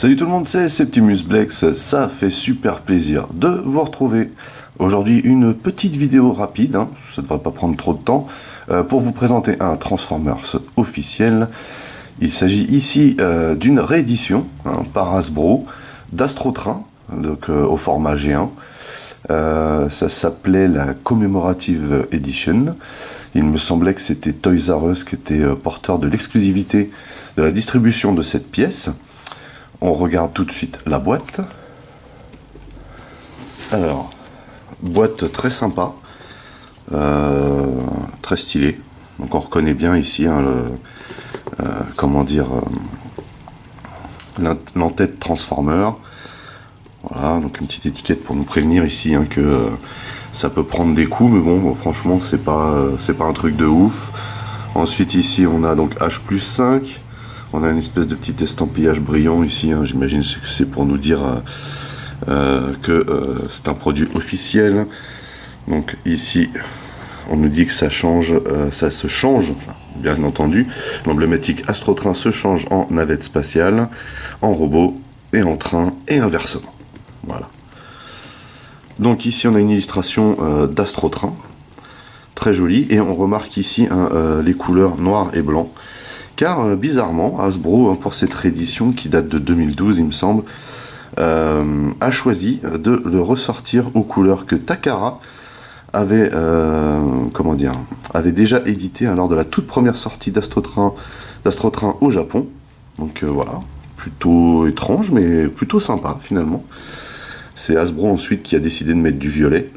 Salut tout le monde, c'est Septimus Blex, ça fait super plaisir de vous retrouver. Aujourd'hui une petite vidéo rapide, ça ne devrait pas prendre trop de temps, pour vous présenter un Transformers officiel. Il s'agit ici d'une réédition par Hasbro d'Astrotrain, donc au format G1. Ça s'appelait la Commemorative Edition. Il me semblait que c'était Toys R Us qui était porteur de l'exclusivité de la distribution de cette pièce. On regarde tout de suite la boîte. Alors, boîte très sympa, très stylée. Donc on reconnaît bien ici, l'entête Transformer. Voilà, donc une petite étiquette pour nous prévenir ici que ça peut prendre des coups, mais bon, franchement, c'est pas un truc de ouf. Ensuite, ici, on a donc H+5. On a une espèce de petit estampillage brillant ici. J'imagine que c'est pour nous dire que c'est un produit officiel. Donc ici, on nous dit que ça change, ça se change, enfin, bien entendu. L'emblématique Astrotrain se change en navette spatiale, en robot et en train et inversement. Voilà. Donc ici on a une illustration d'Astrotrain, très jolie, et on remarque ici les couleurs noir et blanc, car bizarrement Hasbro, pour cette réédition qui date de 2012 il me semble, a choisi de le ressortir aux couleurs que Takara avait déjà édité lors de la toute première sortie d'Astrotrain au Japon. Donc voilà, plutôt étrange mais plutôt sympa finalement. C'est Hasbro ensuite qui a décidé de mettre du violet.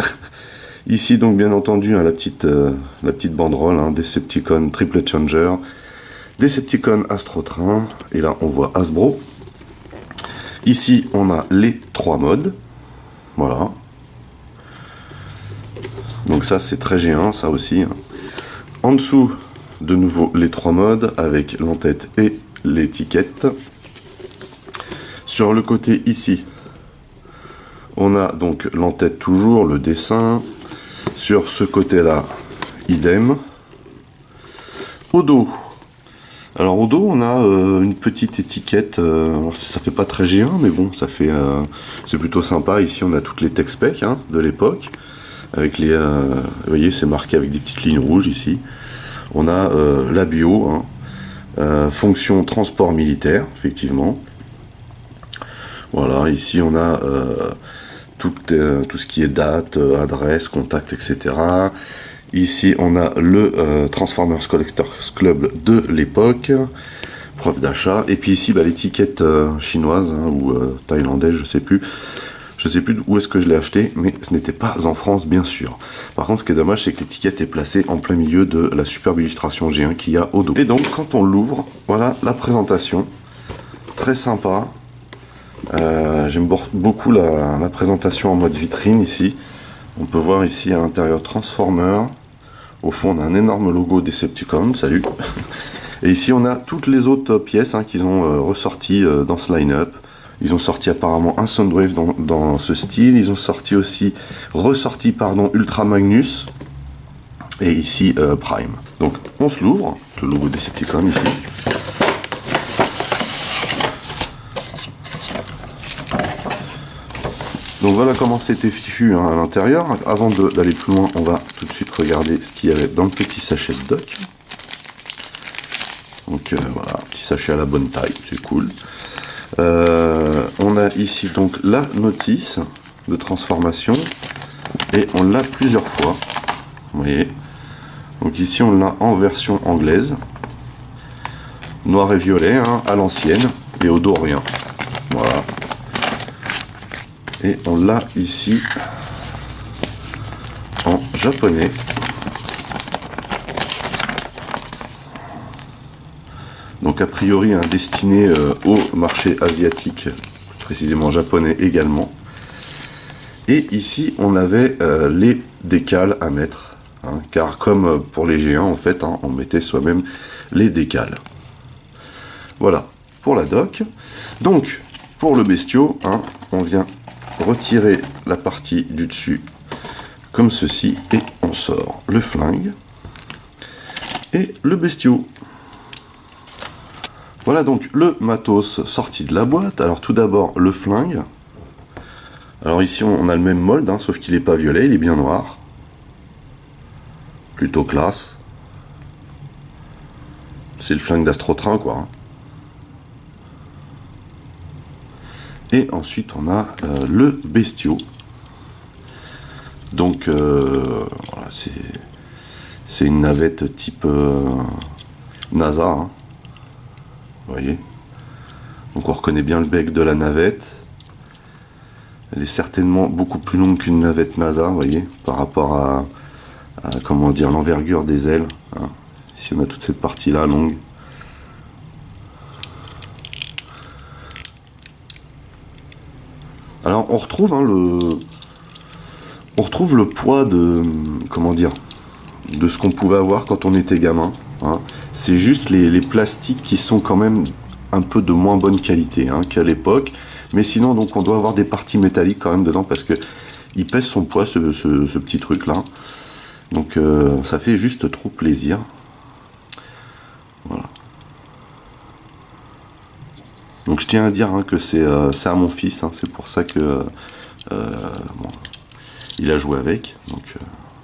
Ici donc bien entendu la petite banderole, Decepticon Triple Changer, Decepticon Astrotrain, et là on voit Hasbro. Ici on a les 3 modes, voilà. Donc ça c'est très G1 ça aussi. En dessous de nouveau les 3 modes avec l'entête et l'étiquette. Sur le côté ici, on a donc l'entête toujours, le dessin. Sur ce côté-là, idem. Au dos. Alors au dos, on a une petite étiquette. Ça fait pas très G1, mais bon, ça fait, c'est plutôt sympa. Ici, on a toutes les tech specs de l'époque, avec les, vous voyez, c'est marqué avec des petites lignes rouges ici. On a la bio, fonction transport militaire, effectivement. Voilà, ici on a tout ce qui est date, adresse, contact, etc. Ici on a le Transformers Collectors Club de l'époque, preuve d'achat. Et puis ici l'étiquette chinoise ou thaïlandaise, je sais plus où est-ce que je l'ai acheté, mais ce n'était pas en France bien sûr. Par contre ce qui est dommage, c'est que l'étiquette est placée en plein milieu de la superbe illustration G1 qu'il y a au dos. Et donc quand on l'ouvre, voilà la présentation, très sympa. J'aime beaucoup la présentation en mode vitrine ici. On peut voir ici à l'intérieur Transformer. Au fond on a un énorme logo Decepticon, salut. Et ici on a toutes les autres pièces qu'ils ont ressorties dans ce line-up. Ils ont sorti apparemment un Soundwave dans ce style. Ils ont ressorti Ultra Magnus. Et ici Prime. Donc on se l'ouvre, le logo Decepticon ici. Donc voilà comment c'était fichu à l'intérieur. Avant d'aller plus loin, on va tout de suite regarder ce qu'il y avait dans le petit sachet de doc. Donc voilà, petit sachet à la bonne taille, c'est cool. On a ici donc la notice de transformation et on l'a plusieurs fois. Vous voyez. Donc ici on l'a en version anglaise, noir et violet à l'ancienne, et au dos rien. Voilà. Et on l'a ici en japonais. Donc a priori destiné au marché asiatique, précisément japonais également. Et ici on avait les décals à mettre, car comme pour les géants en fait, on mettait soi-même les décals. Voilà pour la doc. Donc pour le bestiau, on vient retirer la partie du dessus comme ceci et on sort le flingue et le bestiau. Voilà donc le matos sorti de la boîte. Alors tout d'abord le flingue. Alors ici on a le même mold, hein, sauf qu'il n'est pas violet, il est bien noir. Plutôt classe. C'est le flingue d'Astrotrain quoi. Hein. Et ensuite on a le bestiau. Donc voilà, c'est une navette type NASA. Hein. Vous voyez. Donc on reconnaît bien le bec de la navette. Elle est certainement beaucoup plus longue qu'une navette NASA, vous voyez, par rapport à comment dire, l'envergure des ailes. Hein. Ici on a toute cette partie là longue. Alors on retrouve hein, le poids de comment dire de ce qu'on pouvait avoir quand on était gamin. Hein. C'est juste les plastiques qui sont quand même un peu de moins bonne qualité hein, qu'à l'époque. Mais sinon donc on doit avoir des parties métalliques quand même dedans parce que il pèse son poids ce petit truc là. Donc ça fait juste trop plaisir. Voilà. Donc je tiens à dire hein, que c'est à mon fils, hein, c'est pour ça que bon, il a joué avec. Donc,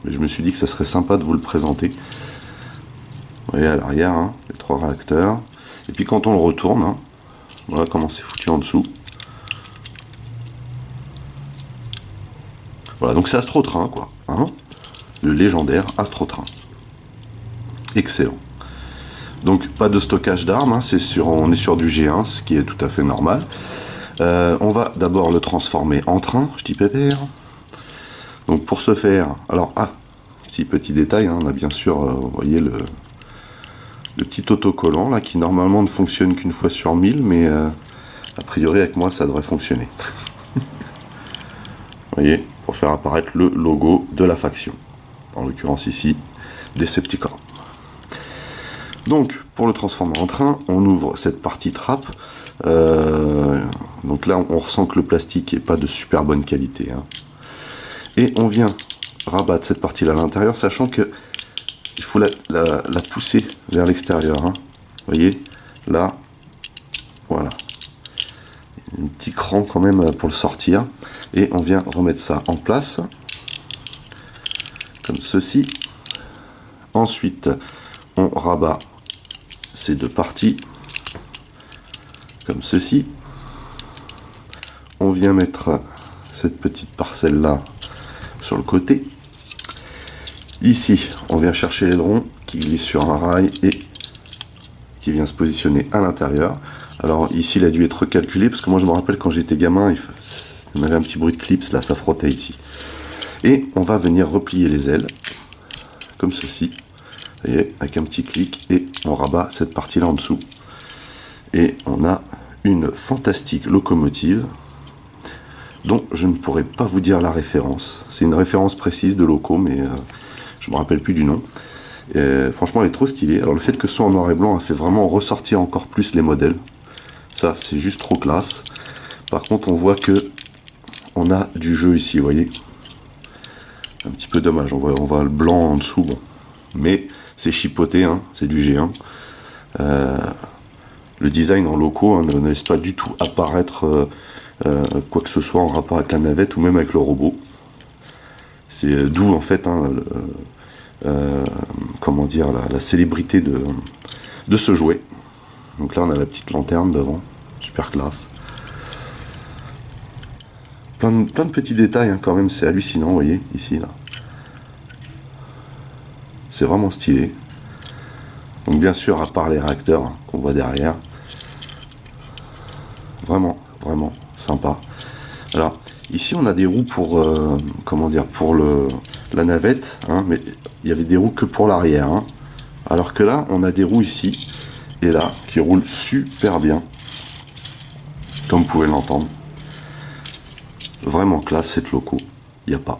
mais je me suis dit que ça serait sympa de vous le présenter. Vous voyez à l'arrière, hein, les 3 réacteurs. Et puis quand on le retourne, hein, voilà comment c'est foutu en dessous. Voilà, donc c'est Astrotrain quoi. Hein, le légendaire Astrotrain. Excellent. Donc pas de stockage d'armes, hein, on est sur du G1, ce qui est tout à fait normal. On va d'abord le transformer en train, je dis pépère. Donc pour ce faire, alors petit détail, hein, on a bien sûr, vous voyez le petit autocollant là qui normalement ne fonctionne qu'une fois sur 1000, mais a priori avec moi ça devrait fonctionner. Vous voyez, pour faire apparaître le logo de la faction, en l'occurrence ici Decepticons. Donc, pour le transformer en train, on ouvre cette partie trappe. Donc là, on ressent que le plastique n'est pas de super bonne qualité. Hein. Et on vient rabattre cette partie-là à l'intérieur, sachant que il faut la pousser vers l'extérieur. Hein. Vous voyez, là, voilà. Un petit cran quand même pour le sortir. Et on vient remettre ça en place, comme ceci. Ensuite, on rabat ces 2 parties comme ceci. On vient mettre cette petite parcelle là sur le côté. Ici on vient chercher l'aileron qui glisse sur un rail et qui vient se positionner à l'intérieur. Alors ici il a dû être recalculé parce que moi je me rappelle quand j'étais gamin il y avait un petit bruit de clips là, ça frottait ici. Et on va venir replier les ailes comme ceci. Vous voyez, avec un petit clic et on rabat cette partie là en dessous et on a une fantastique locomotive dont je ne pourrais pas vous dire la référence. C'est une référence précise de loco mais je me rappelle plus du nom. Et, franchement elle est trop stylée. Alors le fait que ce soit en noir et blanc a fait vraiment ressortir encore plus les modèles. Ça c'est juste trop classe. Par contre on voit que on a du jeu ici, vous voyez. Un petit peu dommage, on voit le blanc en dessous, bon. Mais c'est chipoté, hein, c'est du G1. Le design en locaux hein, ne laisse pas du tout apparaître quoi que ce soit en rapport avec la navette ou même avec le robot. C'est d'où en fait hein, comment dire la célébrité de ce jouet. Donc là on a la petite lanterne devant, super classe. Plein de petits détails hein, quand même, c'est hallucinant, vous voyez ici là. C'est vraiment stylé. Donc bien sûr, à part les réacteurs hein, qu'on voit derrière. Vraiment, vraiment sympa. Alors, ici on a des roues pour, comment dire, pour la navette, hein, mais il y avait des roues que pour l'arrière. Hein, alors que là, on a des roues ici et là, qui roulent super bien. Comme vous pouvez l'entendre. Vraiment classe cette loco, il n'y a pas.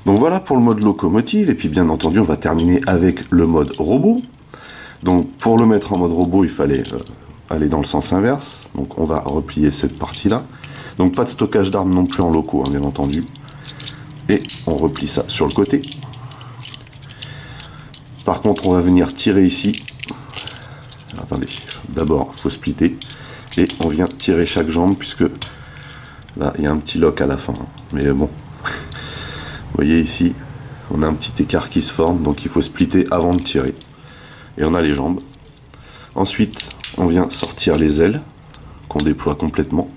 Donc voilà pour le mode locomotive, et puis bien entendu on va terminer avec le mode robot. Donc pour le mettre en mode robot il fallait aller dans le sens inverse, donc on va replier cette partie là. Donc pas de stockage d'armes non plus en locaux hein, bien entendu. Et on replie ça sur le côté. Par contre on va venir tirer ici attendez, d'abord il faut splitter, et on vient tirer chaque jambe, puisque là il y a un petit lock à la fin, mais bon, vous voyez ici, on a un petit écart qui se forme, donc il faut splitter avant de tirer, et on a les jambes. Ensuite, on vient sortir les ailes, qu'on déploie complètement,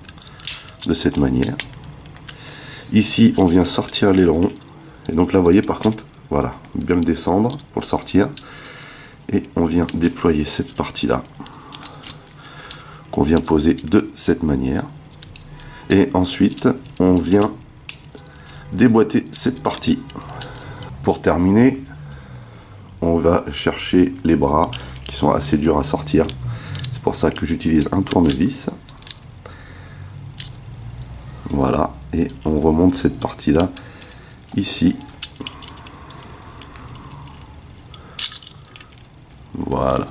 de cette manière. Ici, on vient sortir l'aileron, et donc là, vous voyez, par contre, voilà, bien le descendre pour le sortir, et on vient déployer cette partie-là, qu'on vient poser de cette manière, et ensuite, on vient déboîter cette partie. Pour terminer, on va chercher les bras, qui sont assez durs à sortir. C'est pour ça que j'utilise un tournevis. Voilà, et on remonte cette partie-là, ici. Voilà.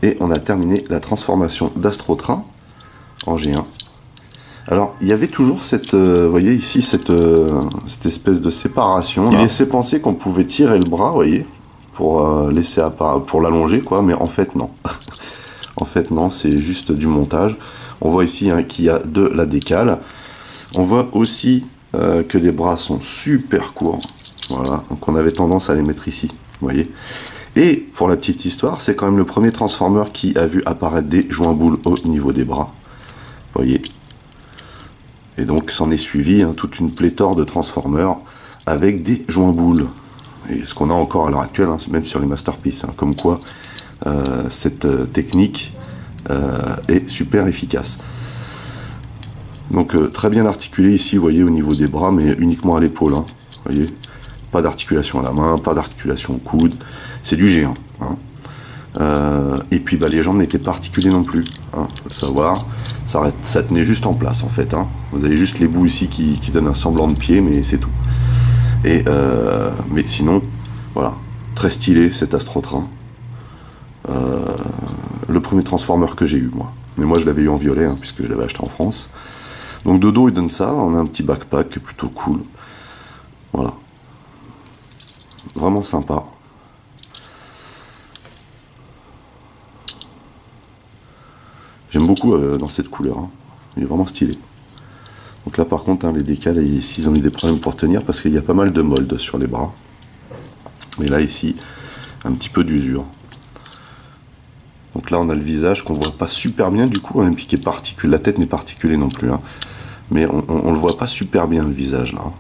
Et on a terminé la transformation d'Astrotrain en G1. Alors, il y avait toujours cette, vous voyez ici, cette espèce de séparation. Il laissait penser qu'on pouvait tirer le bras, vous voyez, pour l'allonger, quoi, mais en fait, non. En fait, non, c'est juste du montage. On voit ici hein, qu'il y a de la décale. On voit aussi que les bras sont super courts. Voilà, donc on avait tendance à les mettre ici, vous voyez. Et pour la petite histoire, c'est quand même le premier Transformer qui a vu apparaître des joints boules au niveau des bras. Vous voyez. Et donc s'en est suivi hein, toute une pléthore de Transformers avec des joints boules. Et ce qu'on a encore à l'heure actuelle, hein, même sur les Masterpiece, hein, comme quoi cette technique est super efficace. Donc très bien articulé ici, vous voyez, au niveau des bras, mais uniquement à l'épaule. Hein, vous voyez, pas d'articulation à la main, pas d'articulation au coude. C'est du G1. Hein. Et puis bah, les jambes n'étaient pas articulées non plus. Hein, faut le savoir. Ça tenait juste en place en fait. Hein. Vous avez juste les bouts ici qui donnent un semblant de pied, mais c'est tout. Et mais sinon, voilà, très stylé cet Astrotrain. Le premier Transformer que j'ai eu moi. Mais moi je l'avais eu en violet, hein, puisque je l'avais acheté en France. Donc de dos il donne ça, on a un petit backpack plutôt cool. Voilà. Vraiment sympa. J'aime beaucoup dans cette couleur, hein. Il est vraiment stylé. Donc là par contre, hein, les décales, ici ils ont eu des problèmes pour tenir parce qu'il y a pas mal de moldes sur les bras. Mais là ici, un petit peu d'usure. Donc là on a le visage qu'on voit pas super bien du coup, même qui est particulé, la tête n'est pas articulée non plus. Hein. Mais on le voit pas super bien le visage là. Hein,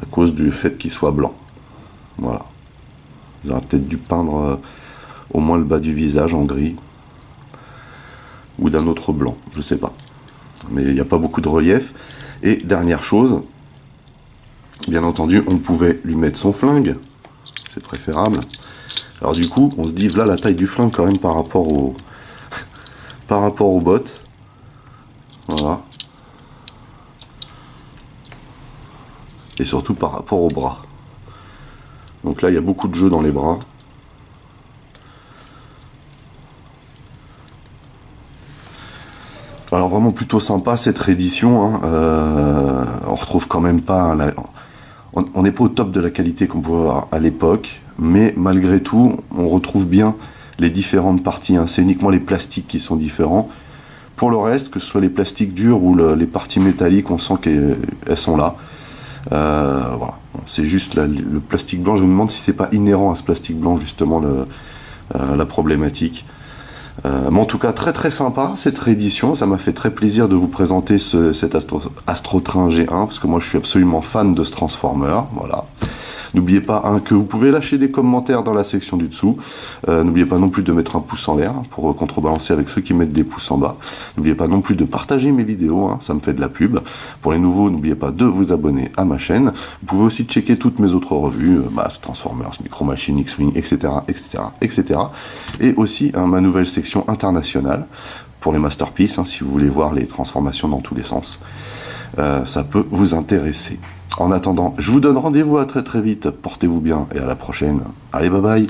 à cause du fait qu'il soit blanc. Voilà. Ils auraient peut-être dû peindre au moins le bas du visage en gris. Ou d'un autre blanc, je sais pas. Mais il n'y a pas beaucoup de relief. Et dernière chose, bien entendu, on pouvait lui mettre son flingue. C'est préférable. Alors du coup, on se dit, voilà la taille du flingue quand même par rapport au par rapport aux bottes. Voilà. Et surtout par rapport aux bras. Donc là, il y a beaucoup de jeux dans les bras. Alors vraiment plutôt sympa cette réédition. Hein. On retrouve quand même pas... on n'est pas au top de la qualité qu'on pouvait avoir à l'époque. Mais malgré tout, on retrouve bien les différentes parties. Hein. C'est uniquement les plastiques qui sont différents. Pour le reste, que ce soit les plastiques durs ou les parties métalliques, on sent qu'elles sont là. Voilà. Bon, c'est juste le plastique blanc. Je me demande si c'est pas inhérent à ce plastique blanc justement la problématique. Mais en tout cas très très sympa cette réédition. Ça m'a fait très plaisir de vous présenter cet Astrotrain G1 parce que moi je suis absolument fan de ce Transformer. Voilà. N'oubliez pas hein, que vous pouvez lâcher des commentaires dans la section du dessous. N'oubliez pas non plus de mettre un pouce en l'air pour contrebalancer avec ceux qui mettent des pouces en bas. N'oubliez pas non plus de partager mes vidéos, hein, ça me fait de la pub. Pour les nouveaux, n'oubliez pas de vous abonner à ma chaîne. Vous pouvez aussi checker toutes mes autres revues, Mass, Transformers, Micro Machines, X-Wing, etc., etc., etc. Et aussi hein, ma nouvelle section internationale pour les Masterpiece, hein, si vous voulez voir les transformations dans tous les sens. Ça peut vous intéresser. En attendant, je vous donne rendez-vous à très très vite. Portez-vous bien et à la prochaine. Allez, bye bye.